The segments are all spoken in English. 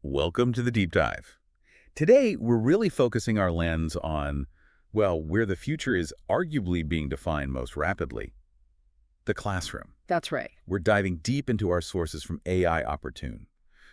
Welcome to the Deep Dive. Today, we're really focusing our lens on, well, where the future is arguably being defined most rapidly, the classroom. That's right. We're diving deep into our sources from AI Opportune,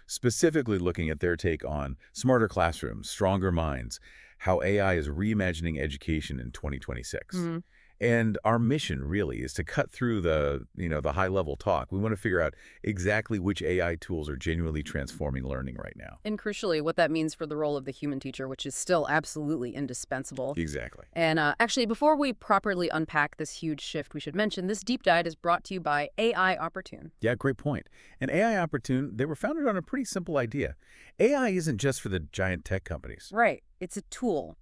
specifically looking at their take on smarter classrooms, stronger minds, how AI is reimagining education in 2026. And our mission really is to cut through the high-level talk. We want to figure out exactly which AI tools are genuinely transforming learning right now. And crucially, what that means for the role of the human teacher, which is still absolutely indispensable. Exactly. And actually, before we properly unpack this huge shift, we should mention this deep dive is brought to you by AI Opportune. Yeah, great point. And AI Opportune, they were founded on a pretty simple idea. AI isn't just for the giant tech companies. Right. It's a tool.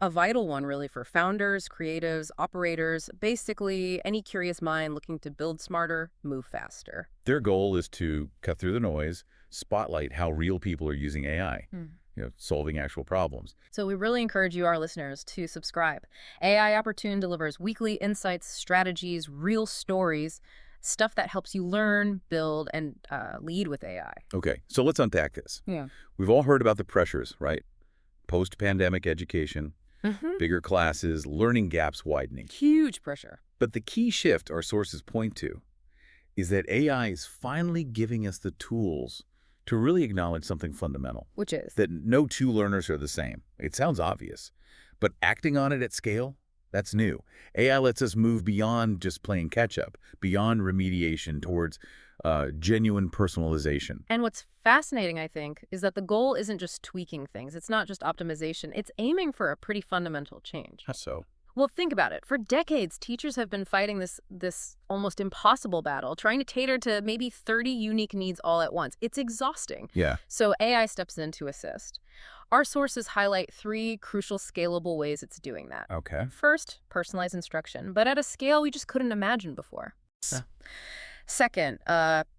A vital one, really, for founders, creatives, operators, basically any curious mind looking to build smarter, move faster. Their goal is to cut through the noise, spotlight how real people are using AI, solving actual problems. So we really encourage you, our listeners, to subscribe. AI Opportune delivers weekly insights, strategies, real stories, stuff that helps you learn, build, and lead with AI. Okay, so let's unpack this. Yeah. We've all heard about the pressures, right? Post-pandemic education, bigger classes, learning gaps widening. Huge pressure. But the key shift our sources point to is that AI is finally giving us the tools to really acknowledge something fundamental. Which is? That no two learners are the same. It sounds obvious, but acting on it at scale, that's new. AI lets us move beyond just playing catch-up, beyond remediation towards genuine personalization. And what's fascinating, I think, is that the goal isn't just tweaking things. It's not just optimization. It's aiming for a pretty fundamental change. How so? Well, think about it. For decades, teachers have been fighting this almost impossible battle, trying to cater to maybe 30 unique needs all at once. It's exhausting. Yeah. So AI steps in to assist. Our sources highlight 3 crucial scalable ways it's doing that. Okay. First, personalized instruction, but at a scale we just couldn't imagine before. Second,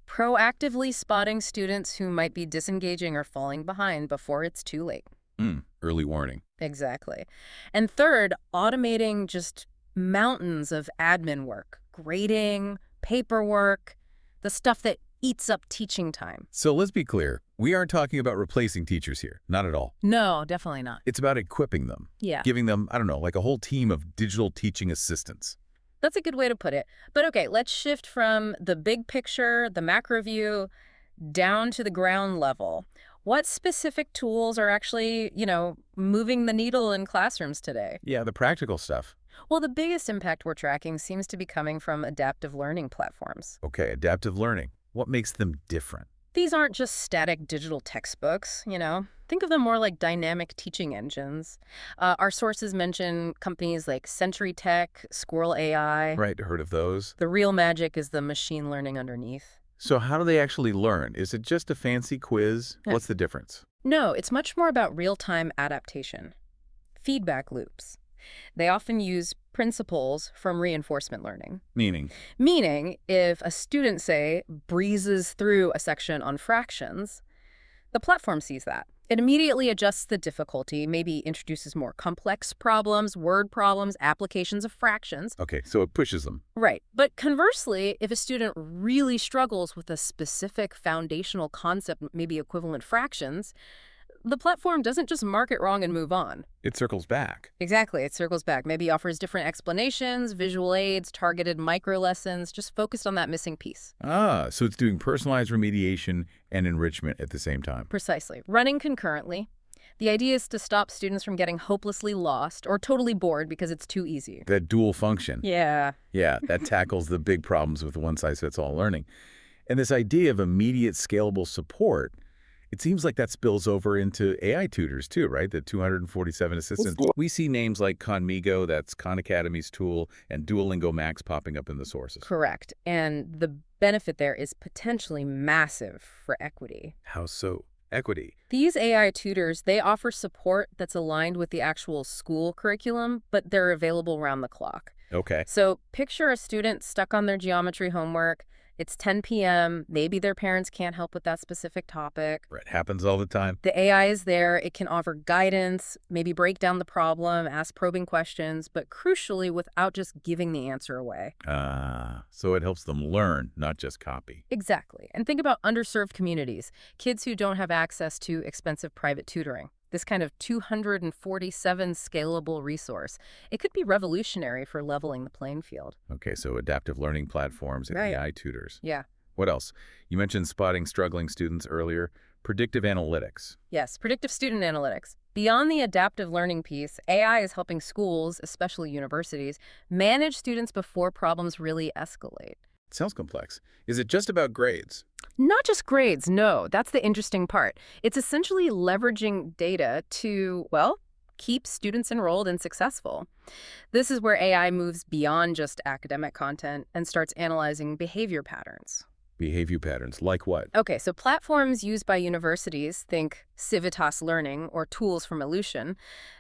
proactively spotting students who might be disengaging or falling behind before it's too late. Early warning. Exactly. And third, automating just mountains of admin work, grading, paperwork, the stuff that eats up teaching time. So let's be clear. We aren't talking about replacing teachers here. Not at all. No, definitely not. It's about equipping them. Yeah. Giving them, I don't know, like a whole team of digital teaching assistants. That's a good way to put it. But okay, let's shift from the big picture, the macro view, down to the ground level. What specific tools are actually, moving the needle in classrooms today? Yeah, the practical stuff. Well, the biggest impact we're tracking seems to be coming from adaptive learning platforms. Okay, adaptive learning. What makes them different? These aren't just static digital textbooks, Think of them more like dynamic teaching engines. Our sources mention companies like Century Tech, Squirrel AI. Right, heard of those. The real magic is the machine learning underneath. So how do they actually learn? Is it just a fancy quiz? What's the difference? No, it's much more about real-time adaptation. Feedback loops. They often use principles from reinforcement learning. Meaning? Meaning, if a student, say, breezes through a section on fractions, the platform sees that. It immediately adjusts the difficulty, maybe introduces more complex problems, word problems, applications of fractions. Okay, so it pushes them. Right. But conversely, if a student really struggles with a specific foundational concept, maybe equivalent fractions, the platform doesn't just mark it wrong and move on. It circles back. Exactly. It circles back. Maybe offers different explanations, visual aids, targeted micro lessons, just focused on that missing piece. Ah, so it's doing personalized remediation and enrichment at the same time. Precisely. Running concurrently. The idea is to stop students from getting hopelessly lost or totally bored because it's too easy. That dual function. Yeah. Yeah, that tackles the big problems with one-size-fits-all learning. And this idea of immediate scalable support, it seems like that spills over into AI tutors too, right? The 247 assistants. We see names like Khanmigo, that's Khan Academy's tool, and Duolingo Max popping up in the sources. Correct. And the benefit there is potentially massive for equity. How so? Equity. These AI tutors, they offer support that's aligned with the actual school curriculum, but they're available around the clock. Okay. So picture a student stuck on their geometry homework. It's 10 p.m., maybe their parents can't help with that specific topic. Right, happens all the time. The AI is there, it can offer guidance, maybe break down the problem, ask probing questions, but crucially without just giving the answer away. So it helps them learn, not just copy. Exactly. And think about underserved communities, kids who don't have access to expensive private tutoring. This kind of 247 scalable resource. It could be revolutionary for leveling the playing field. Okay, so adaptive learning platforms and Right. AI tutors. Yeah. What else? You mentioned spotting struggling students earlier. Predictive analytics. Yes, predictive student analytics. Beyond the adaptive learning piece, AI is helping schools, especially universities, manage students before problems really escalate. Sounds complex. Is it just about grades? Not just grades, no. That's the interesting part. It's essentially leveraging data to, well, keep students enrolled and successful. This is where AI moves beyond just academic content and starts analyzing behavior patterns. Behavior patterns, like what? Okay, so platforms used by universities, think Civitas Learning or tools from Ellucian,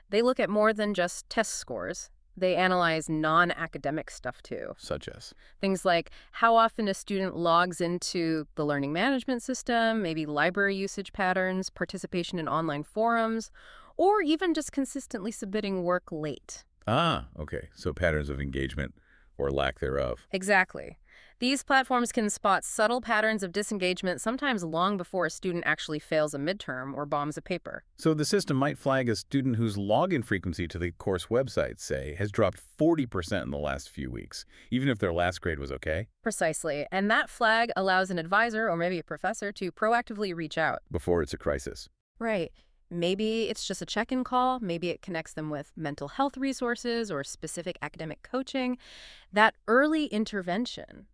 they look at more than just test scores. They analyze non-academic stuff too. Such as? Things like how often a student logs into the learning management system, maybe library usage patterns, participation in online forums, or even just consistently submitting work late. Okay. So patterns of engagement or lack thereof. Exactly. These platforms can spot subtle patterns of disengagement sometimes long before a student actually fails a midterm or bombs a paper. So the system might flag a student whose login frequency to the course website, say, has dropped 40% in the last few weeks, even if their last grade was okay, Precisely. And that flag allows an advisor or maybe a professor to proactively reach out. before it's a crisis. Right. Maybe it's just a check-in call. Maybe it connects them with mental health resources or specific academic coaching. That early intervention,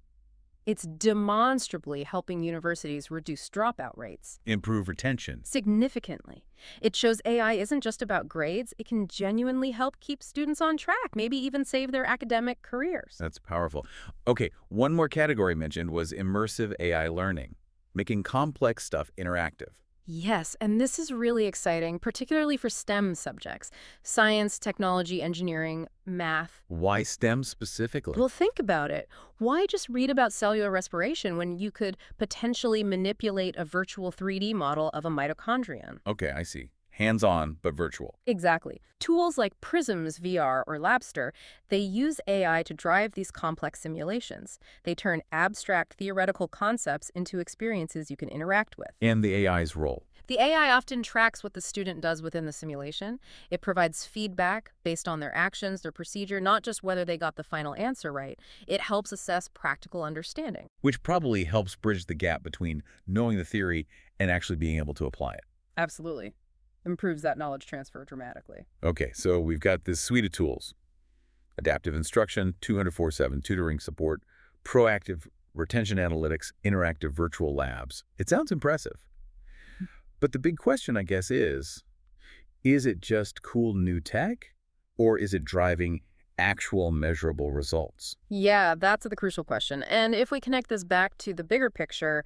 it's demonstrably helping universities reduce dropout rates Improve retention. significantly. It shows AI isn't just about grades. It can genuinely help keep students on track, maybe even save their academic careers. That's powerful. Okay, one more category mentioned was immersive AI learning, making complex stuff interactive. Yes, and this is really exciting, particularly for STEM subjects: science, technology, engineering, math. Why STEM specifically? Well, think about it. Why just read about cellular respiration when you could potentially manipulate a virtual 3D model of a mitochondrion? Okay, I see. Hands-on, but virtual. Exactly. Tools like Prisms VR or Labster, they use AI to drive these complex simulations. They turn abstract theoretical concepts into experiences you can interact with. And the AI's role. The AI often tracks what the student does within the simulation. It provides feedback based on their actions, their procedure, not just whether they got the final answer right. It helps assess practical understanding. Which probably helps bridge the gap between knowing the theory and actually being able to apply it. Absolutely. Improves that knowledge transfer dramatically. Okay, so we've got this suite of tools. Adaptive instruction, 24/7 tutoring support, proactive retention analytics, interactive virtual labs. It sounds impressive. But the big question, I guess, is it just cool new tech, or is it driving actual measurable results? Yeah, that's the crucial question. And if we connect this back to the bigger picture,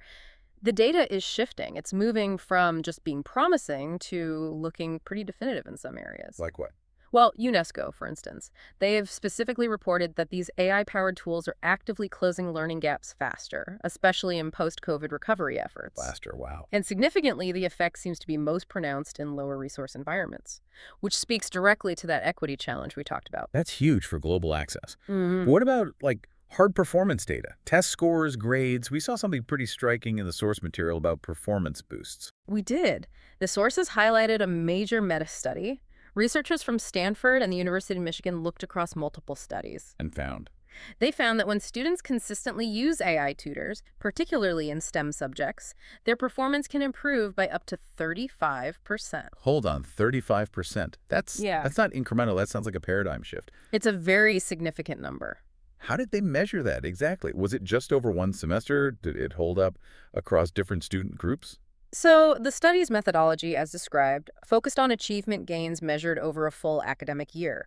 the data is shifting. It's moving from just being promising to looking pretty definitive in some areas. Like what? Well, UNESCO, for instance, they have specifically reported that these AI-powered tools are actively closing learning gaps faster, especially in post-COVID recovery efforts. Blaster, wow. And significantly, the effect seems to be most pronounced in lower resource environments, which speaks directly to that equity challenge we talked about. That's huge for global access. Mhm. What about, like, hard performance data? Test scores, grades? We saw something pretty striking in the source material about performance boosts. We did. The sources highlighted a major meta-study. Researchers from Stanford and the University of Michigan looked across multiple studies. And found. They found that when students consistently use AI tutors, particularly in STEM subjects, their performance can improve by up to 35%. Hold on, 35%. That's Yeah. That's not incremental. That sounds like a paradigm shift. It's a very significant number. How did they measure that exactly? Was it just over one semester? Did it hold up across different student groups? So, the study's methodology, as described, focused on achievement gains measured over a full academic year.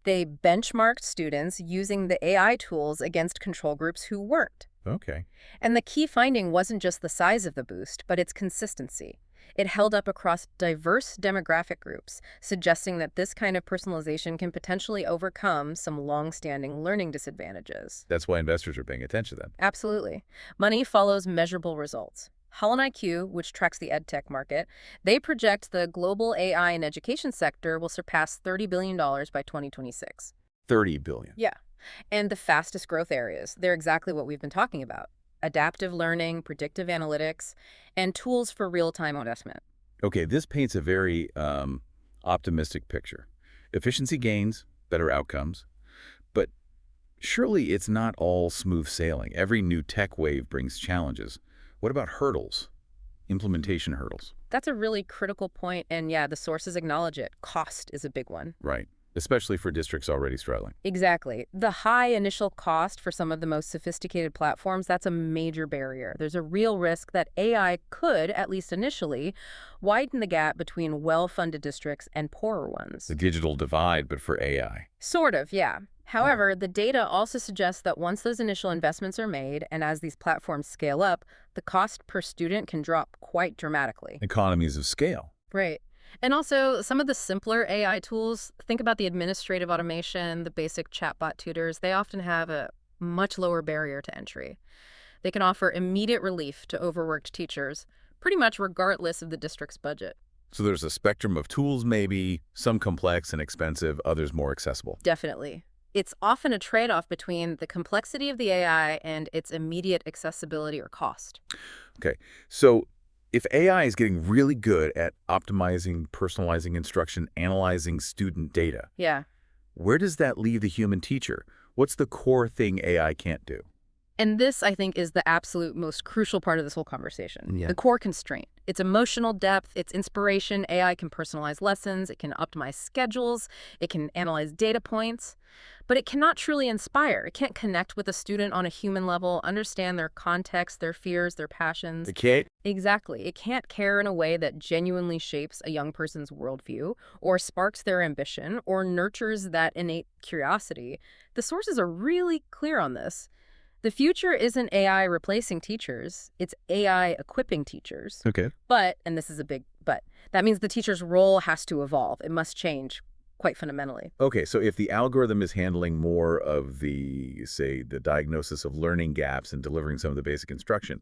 They benchmarked students using the AI tools against control groups who weren't. Okay. And the key finding wasn't just the size of the boost, but its consistency. It held up across diverse demographic groups, suggesting that this kind of personalization can potentially overcome some long-standing learning disadvantages. That's why investors are paying attention then. Absolutely. Money follows measurable results. Holland IQ, which tracks the edtech market, they project the global AI and education sector will surpass $30 billion by 2026. 30 billion. Yeah. And the fastest growth areas, they're exactly what we've been talking about. Adaptive learning, predictive analytics, and tools for real-time assessment. Okay, this paints a very optimistic picture. Efficiency gains, better outcomes, but surely it's not all smooth sailing. Every new tech wave brings challenges. What about hurdles, implementation hurdles? That's a really critical point, and yeah, the sources acknowledge it. Cost is a big one. Right, especially for districts already struggling. Exactly. The high initial cost for some of the most sophisticated platforms, that's a major barrier. There's a real risk that AI could, at least initially, widen the gap between well-funded districts and poorer ones. The digital divide, but for AI. Sort of, yeah. However, the data also suggests that once those initial investments are made, and as these platforms scale up, the cost per student can drop quite dramatically. Economies of scale. Right. And also, some of the simpler AI tools, think about the administrative automation, the basic chatbot tutors, they often have a much lower barrier to entry. They can offer immediate relief to overworked teachers, pretty much regardless of the district's budget. So there's a spectrum of tools maybe, some complex and expensive, others more accessible. Definitely. It's often a trade-off between the complexity of the AI and its immediate accessibility or cost. Okay, so if AI is getting really good at optimizing, personalizing instruction, analyzing student data, Yeah. where does that leave the human teacher? What's the core thing AI can't do? And this, I think, is the absolute most crucial part of this whole conversation. Yeah. The core constraint. It's emotional depth, it's inspiration. AI can personalize lessons, it can optimize schedules, it can analyze data points, but it cannot truly inspire. It can't connect with a student on a human level, understand their context, their fears, their passions. The kid? Exactly. It can't care in a way that genuinely shapes a young person's worldview, or sparks their ambition, or nurtures that innate curiosity. The sources are really clear on this. The future isn't AI replacing teachers, it's AI equipping teachers. Okay. But, and this is a big but, that means the teacher's role has to evolve. It must change quite fundamentally. Okay, so if the algorithm is handling more of the, say, the diagnosis of learning gaps and delivering some of the basic instruction,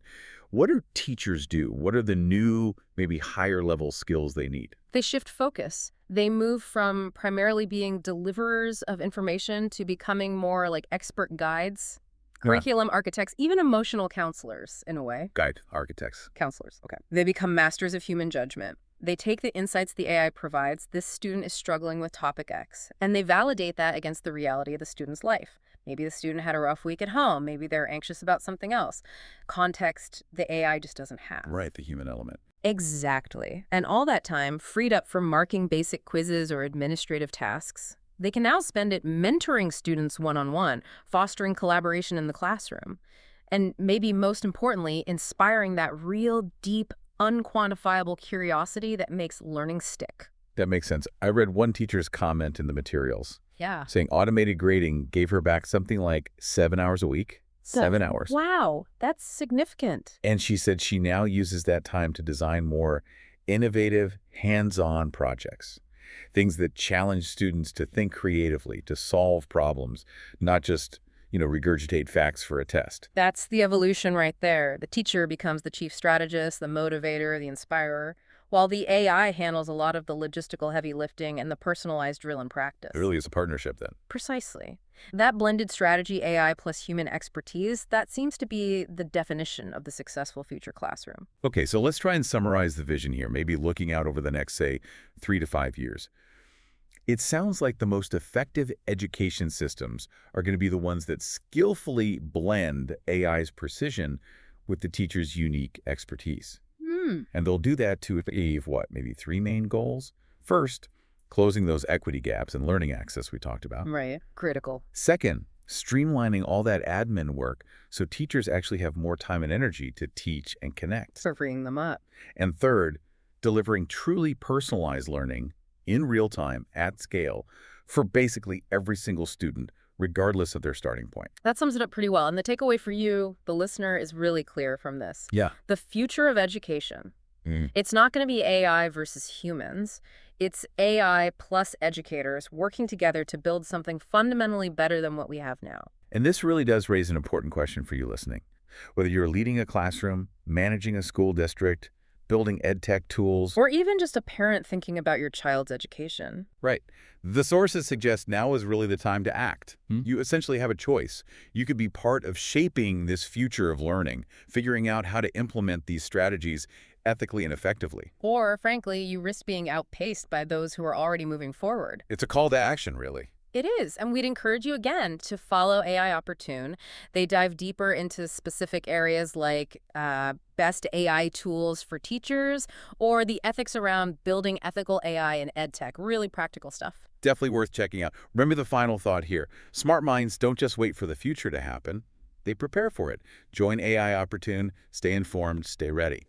what do teachers do? What are the new, maybe higher level skills they need? They shift focus. They move from primarily being deliverers of information to becoming more like expert guides, curriculum architects, even emotional counselors, in a way. Guide architects. Counselors, okay. They become masters of human judgment. They take the insights the AI provides, this student is struggling with topic X, and they validate that against the reality of the student's life. Maybe the student had a rough week at home. Maybe they're anxious about something else. Context the AI just doesn't have. Right, the human element. Exactly. And all that time, freed up from marking basic quizzes or administrative tasks, they can now spend it mentoring students one-on-one, fostering collaboration in the classroom, and maybe most importantly, inspiring that real, deep, unquantifiable curiosity that makes learning stick. That makes sense. I read one teacher's comment in the materials Yeah. saying automated grading gave her back something like 7 hours a week. 7 hours. Wow, that's significant. And she said she now uses that time to design more innovative, hands-on projects. Things that challenge students to think creatively, to solve problems, not just, regurgitate facts for a test. That's the evolution right there. The teacher becomes the chief strategist, the motivator, the inspirer, while the AI handles a lot of the logistical heavy lifting and the personalized drill and practice. It really is a partnership then. Precisely. That blended strategy, AI plus human expertise, that seems to be the definition of the successful future classroom. Okay, so let's try and summarize the vision here, maybe looking out over the next, say, 3 to 5 years. It sounds like the most effective education systems are going to be the ones that skillfully blend AI's precision with the teacher's unique expertise. And they'll do that to achieve, maybe 3 main goals? First, closing those equity gaps in learning access we talked about. Right. Critical. Second, streamlining all that admin work so teachers actually have more time and energy to teach and connect. For freeing them up. And third, delivering truly personalized learning in real time at scale for basically every single student, regardless of their starting point. That sums it up pretty well. And the takeaway for you, the listener, is really clear from this. Yeah. The future of education, It's not going to be AI versus humans. It's AI plus educators working together to build something fundamentally better than what we have now. And this really does raise an important question for you listening. Whether you're leading a classroom, managing a school district, building ed tech tools. Or even just a parent thinking about your child's education. Right. The sources suggest now is really the time to act. You essentially have a choice. You could be part of shaping this future of learning, figuring out how to implement these strategies ethically and effectively. Or, frankly, you risk being outpaced by those who are already moving forward. It's a call to action, really. It is, and we'd encourage you again to follow AI Opportune. They dive deeper into specific areas like best AI tools for teachers or the ethics around building ethical AI in ed tech. Really practical stuff. Definitely worth checking out. Remember the final thought here. Smart minds don't just wait for the future to happen. They prepare for it. Join AI Opportune, stay informed, stay ready.